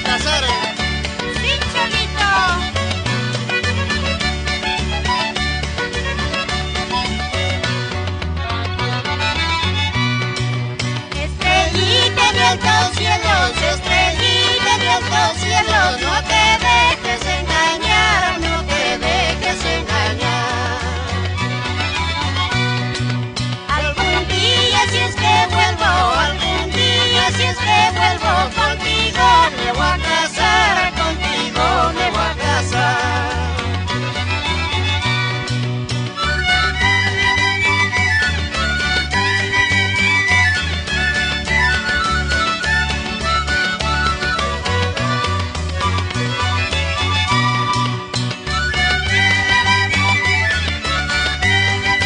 Casares. Sí, Cholito. Estrellita en altos cielos, estrellita en altos cielos, no te dejes engañar, no te dejes engañar. Algún día si es que vuelvo, algún día si es que vuelvo, contigo me voy a casar, contigo me voy a casar.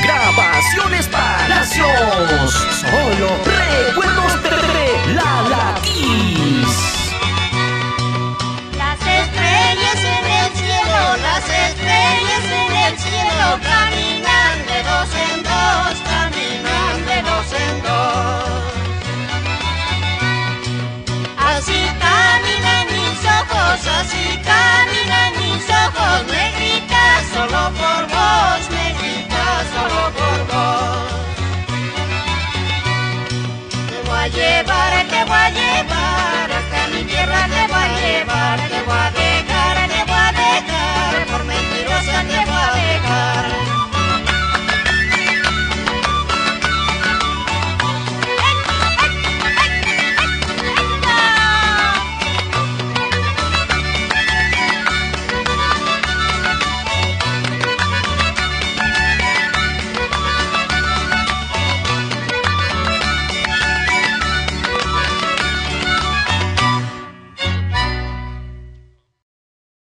Grabaciones Palacios. Solo recuerdos de la Kiss. Las estrellas en el cielo, las estrellas en el cielo, caminan de dos en dos, caminan de dos en dos. Así caminan mis ojos, así caminan mis ojos, negrita.